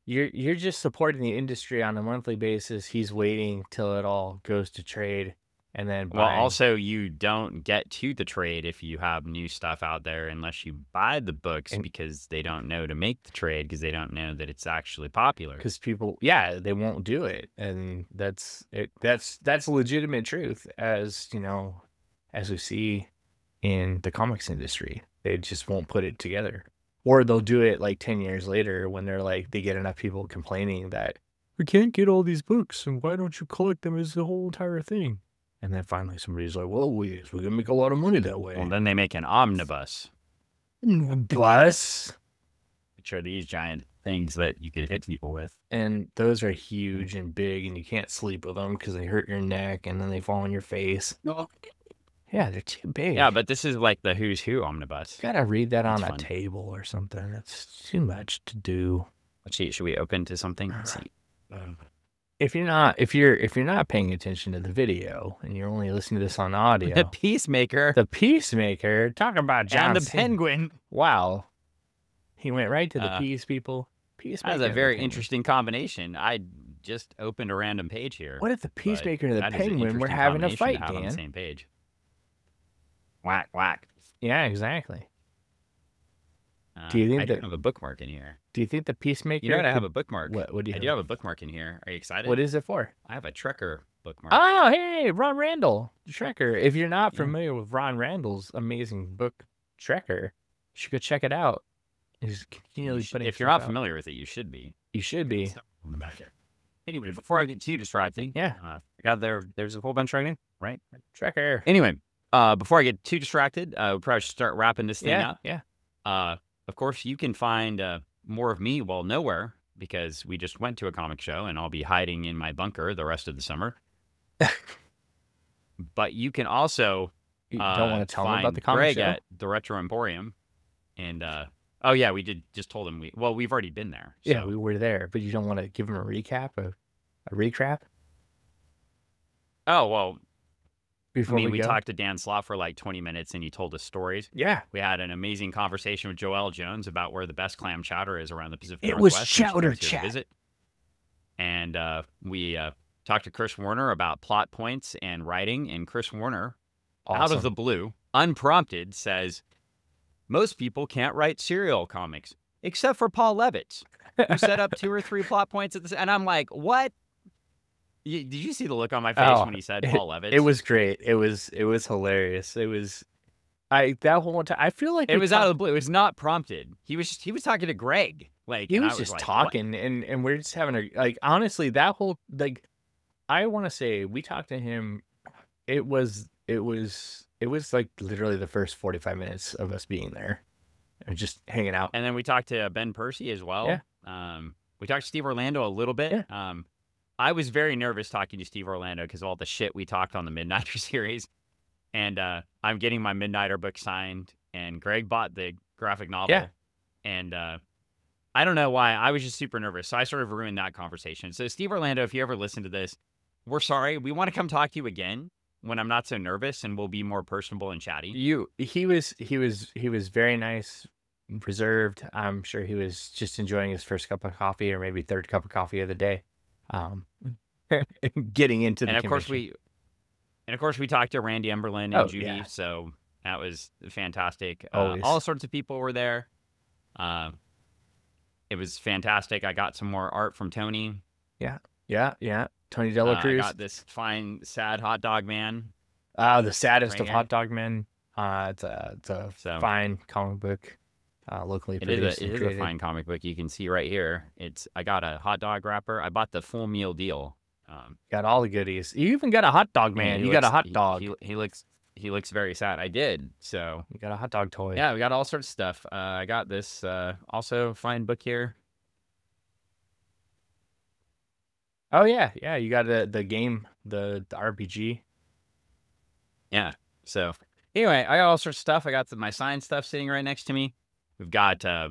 You're just supporting the industry on a monthly basis. He's waiting till it all goes to trade. and then Well, buying. also, you don't get to the trade if you have new stuff out there unless you buy the books because they don't know to make the trade because they don't know that it's actually popular. Because people, yeah, they won't do it, and that's it. That's legitimate truth, as you know, as we see in the comics industry. They just won't put it together, or they'll do it like 10 years later when they're like they get enough people complaining that we can't get all these books, and why don't you collect them as the whole entire thing? And then finally somebody's like, well, we're going to make a lot of money that way. Well, then they make an omnibus. Omnibus? Which are these giant things that you could hit people with. And those are huge and big, and you can't sleep with them because they hurt your neck, and then they fall on your face. Yeah, they're too big. Yeah, but this is like the Who's Who omnibus. You gotta read that on That's a fun. table or something. That's too much to do. Let's see. Should we open to something? Let's see. If you're not paying attention to the video and you're only listening to this on audio, The Peacemaker the Peacemaker, talk about John and the Cena. Penguin. Wow, he went right to the Peace people. Peacemaker. That's a and the very Penguin. interesting combination. I just opened a random page here. What if the Peacemaker and the that is an Penguin were interesting having a combination fight, to have on the Dan? same page. Whack, whack. Yeah, exactly. Do you think I do that- have a bookmark in here? Do you think the Peacemaker? You know what? I have could- a bookmark. What do you I have? do have a bookmark in here. Are you excited? What is it for? I have a Trekker bookmark. Oh, hey, Ron Randall, Trekker. If you're not Yeah. familiar with Ron Randall's amazing book, Trekker, you should go check it out. He's continually putting. If you're not stuff out. familiar with it, you should be. You should be. On the back here. Anyway, before I get too distracted, Yeah. I got there's a whole bunch right in, right? Trekker. Anyway, before I get too distracted, we probably should start wrapping this thing Yeah, up. yeah. Of course, you can find more of me while nowhere because we just went to a comic show and I'll be hiding in my bunker the rest of the summer. But you can also You don't want to tell me find about the comic Greg show? at the Retro Emporium. And, oh, yeah, we just told him we've already been there. Yeah, so- we were there, but you don't want to give him a recap, a recap Oh, well, before we go? talked to Dan Slott for like 20 minutes and he told us stories. Yeah, We had an amazing conversation with Joelle Jones about where the best clam chowder is around the Pacific It was Northwest. and she chowder comes here to chat. visit. And we talked to Chris Werner about plot points and writing. And Chris Werner, out Awesome. of the blue, unprompted, says, most people can't write serial comics, except for Paul Levitz, who set up 2 or 3 plot points at this. And I'm like, what? Did you see the look on my face Oh, when he said Paul Levitz? It was great. It was hilarious. It was that whole time. I feel like It we was out of the blue. It was not prompted. He was talking to Greg. Like He and I was just like, what? talking, and we're just having a honestly that whole I want to say we talked to him. It was like literally the first 45 minutes of us being there, and just hanging out. And then we talked to Ben Percy as well. Yeah. We talked to Steve Orlando a little bit. Yeah. I was very nervous talking to Steve Orlando because of all the shit we talked on the Midnighter series. And I'm getting my Midnighter book signed, and Greg bought the graphic novel. Yeah. And I don't know why. I was just super nervous. So I sort of ruined that conversation. So Steve Orlando, if you ever listen to this, we're sorry. We want to come talk to you again when I'm not so nervous and we'll be more personable and chatty. He was very nice, reserved. I'm sure he was just enjoying his first cup of coffee or maybe third cup of coffee of the day. Getting into the And of course convention. we talked to Randy Emberlin and Oh, Judy, yeah. so that was fantastic. Always. All sorts of people were there. It was fantastic. I got some more art from Tony. Yeah. Tony Dela I Cruz. got this fine, sad hot dog man. The saddest of Right hot dog men. It's a So- fine comic book, locally It produced. is and a created. fine comic book. You can see right here. I got a hot dog wrapper. I bought the full meal deal. Got all the goodies. You even got a hot dog man. he You got a looks- hot dog. He looks very sad. I did. So You got a hot dog toy. yeah, we got all sorts of stuff. I got this also fine book here. Oh yeah. You got the game, the RPG. Yeah. So anyway, I got all sorts of stuff. I got my signed stuff sitting right next to me. We've got I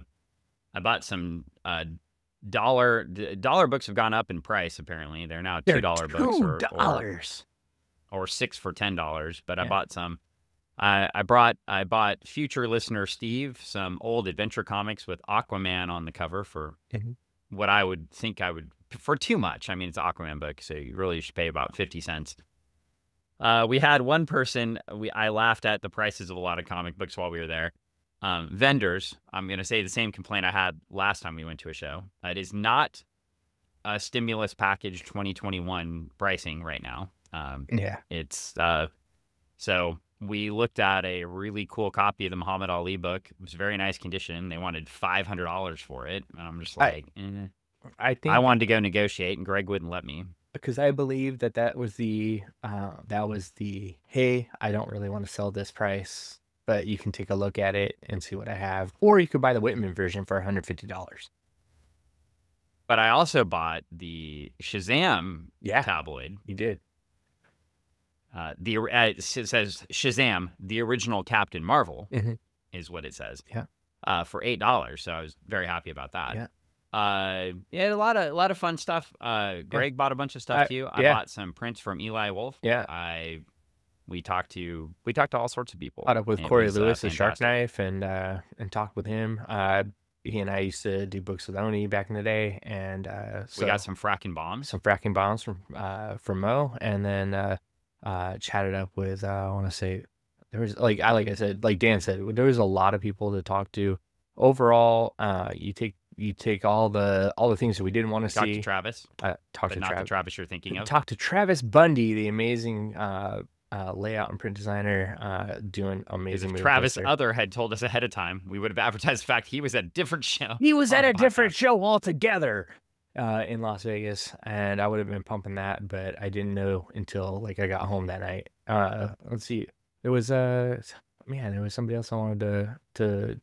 bought some dollar books have gone up in price. Apparently, they're now $2 books $2. or 6 for $10. But I Yeah. bought some. I bought future listener Steve some old adventure comics with Aquaman on the cover for Mhm. what I would think I would for too much. I mean, it's an Aquaman book, so you really should pay about 50 cents. We had one person. I laughed at the prices of a lot of comic books while we were there. Vendors. I'm going to say the same complaint I had last time we went to a show. It is not a stimulus package 2021 pricing right now. Yeah. It's so we looked at a really cool copy of the Muhammad Ali book. It was very nice condition. They wanted $500 for it, and I'm just like, I think I wanted to go negotiate, and Greg wouldn't let me. because I believe that was the hey, I don't really want to sell this price, but you can take a look at it and see what I have, or you could buy the Whitman version for $150. But I also bought the Shazam tabloid. You did. It says Shazam, the original Captain Marvel, is what it says. Yeah. For $8. So I was very happy about that. Yeah. A lot of fun stuff. Greg bought a bunch of stuff too. I bought some prints from Eli Wolf. Yeah. We talked to all sorts of people. Caught up with Corey Lewis, the Shark Knife, and talked with him. He and I used to do books with Oni back in the day, and so we got some fracking bombs. From Mo, and then chatted up with I want to say there was like I said, like Dan said, there was a lot of people to talk to. Overall, you take all the things that we didn't want to see. Talk to Travis. Not the Travis you're thinking of. Talk to Travis Bundy, the amazing layout and print designer, doing amazing. If Travis Other had told us ahead of time, we would have advertised the fact he was at a different show. He was at a different show altogether in Las Vegas, and I would have been pumping that, but I didn't know until like I got home that night. Let's see, there was there was somebody else I wanted to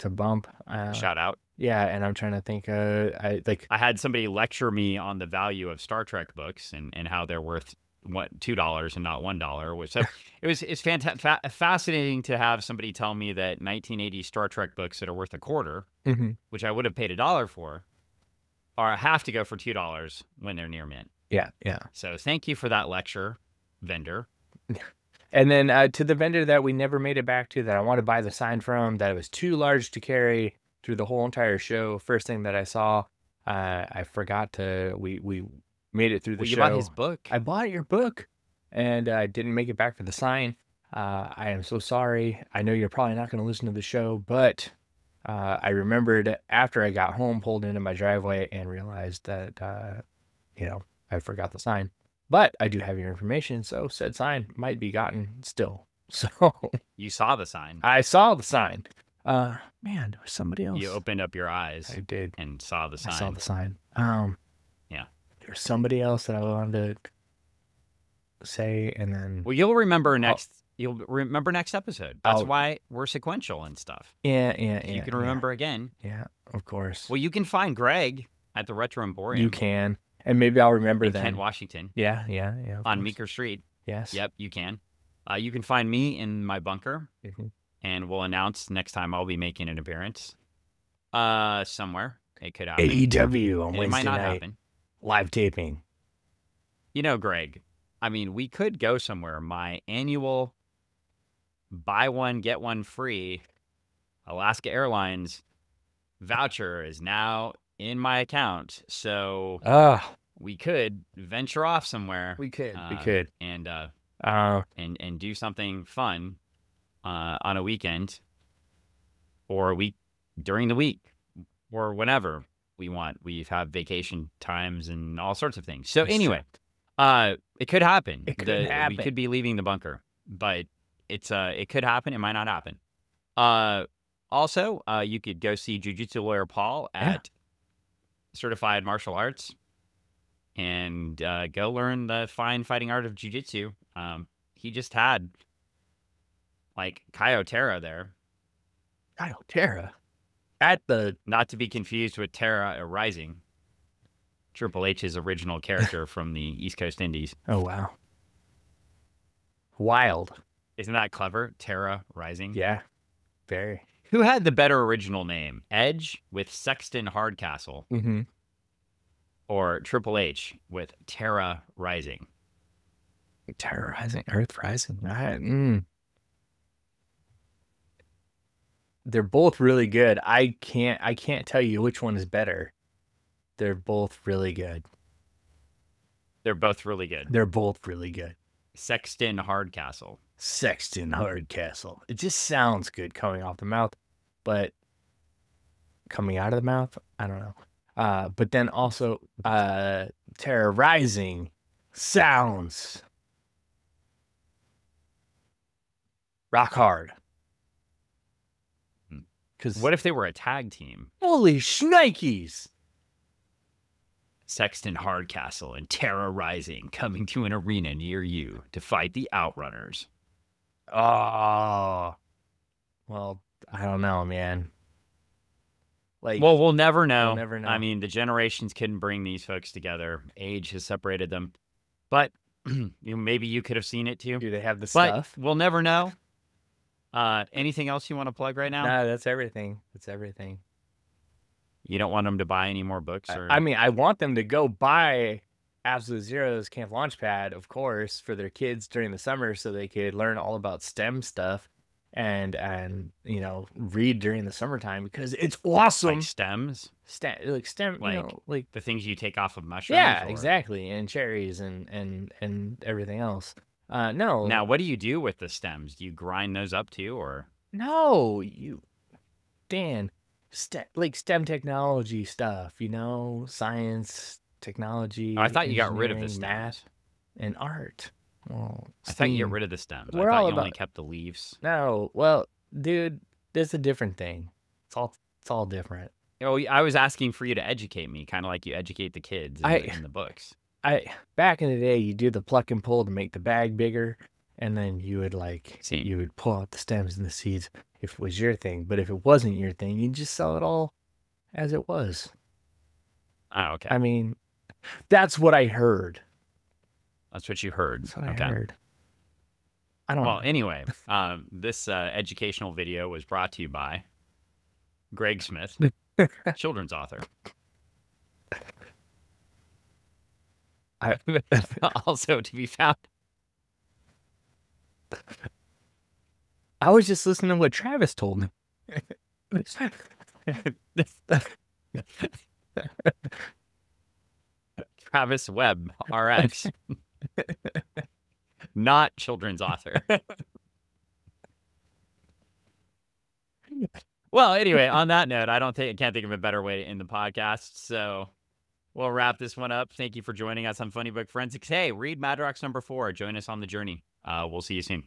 bump. Shout out. Yeah, and I'm trying to think. I had somebody lecture me on the value of Star Trek books and how they're worth $2 and not $1, which it's fantastic, fascinating to have somebody tell me that 1980 Star Trek books that are worth $0.25, which I would have paid $1 for, or have to go for $2 when they're near mint. Yeah. So thank you for that lecture, vendor. And then to the vendor that we never made it back to, that I want to buy the sign from, that it was too large to carry through the whole entire show. First thing that I saw, I forgot to. We made it through the show. You bought his book. I bought your book, and I didn't make it back for the sign. I am so sorry. I know you're probably not going to listen to the show, but I remembered after I got home, pulled into my driveway, and realized that I forgot the sign. But I do have your information, so said sign might be gotten still. So you saw the sign. I saw the sign. Man, there was somebody else. You opened up your eyes. I did. And saw the sign. I saw the sign. Yeah. There's somebody else that I wanted to say, and then. Well, you'll remember next. You'll remember next episode. That's why we're sequential and stuff. Yeah. You can remember again. Yeah, of course. Well, you can find Greg at the Retro Emporium. You can. And maybe I'll remember that. Kent, Washington. Yeah. On Meeker Street. Yes. Yep, you can. You can find me in my bunker, and we'll announce next time I'll be making an appearance. Somewhere. It could happen. AEW on Wednesday It might not night. happen. Live taping. Greg, I mean, we could go somewhere. My annual buy one, get one free Alaska Airlines voucher is now in my account, so we could venture off somewhere. We could, and do something fun on a weekend, or during the week, or whenever we want. We have vacation times and all sorts of things. So anyway, it could happen. It could happen. We could be leaving the bunker, but it could happen. It might not happen. Also, you could go see Jiu-Jitsu lawyer Paul at Certified Martial Arts and go learn the fine fighting art of jiu-jitsu. He just had like Kaio Terra there. Kaio Terra? At the... Not to be confused with Terra Rising, Triple H's original character from the East Coast Indies. Oh, wow. Wild. Isn't that clever? Terra Rising? Yeah, very. Who had the better original name? Edge with Sexton Hardcastle, or Triple H with Terra Rising? Terra Rising, Earth Rising. They're both really good. I can't tell you which one is better. They're both really good. They're both really good. They're both really good. Sexton Hardcastle. Sexton Hardcastle. It just sounds good coming off the mouth, but coming out of the mouth, I don't know. But then also terrorizing sounds. Rock hard. Because what if they were a tag team? Holy shnikes! Sexton Hardcastle and Terrorizing coming to an arena near you to fight the Outrunners. Oh, well, I don't know, man. Like, well, we'll never know. We'll never know. I mean, the generations couldn't bring these folks together. Age has separated them. But maybe you could have seen it too. Do they have the stuff? We'll never know. Anything else you want to plug right now? No, that's everything. That's everything. You don't want them to buy any more books? Or... I mean, I want them to go buy Absolute Zero's Camp Launchpad, of course, for their kids during the summer so they could learn all about STEM stuff and you know, read during the summertime because it's awesome. Like stems? Like STEM, like, you know, like the things you take off of mushrooms? Yeah, exactly. And cherries and everything else. No. Now, what do you do with the stems? Do you grind those up too, or? No, Dan, like STEM technology stuff, you know, science, technology. Oh, I thought you got rid of the stems. Math, and art. Well, I thought you got rid of the stems. We're I thought all you only kept the leaves. No, well, dude, that's a different thing. It's all different. Oh, I was asking for you to educate me, kind of like you educate the kids in the books. Back in the day, you do the pluck and pull to make the bag bigger, and then you would you would pull out the stems and the seeds if it was your thing. But if it wasn't your thing, you'd just sell it all as it was. Oh, okay. I mean, that's what I heard. That's what you heard. That's what I heard. I don't know. Well, anyway, this educational video was brought to you by Greg Smith, children's author. Also to be found. I was just listening to what Travis told me. Travis Webb, RX. Not children's author. Well, anyway, on that note, I can't think of a better way to end the podcast. So we'll wrap this one up. Thank you for joining us on Funny Book Forensics. Hey, read Madrox #4. Join us on the journey. We'll see you soon.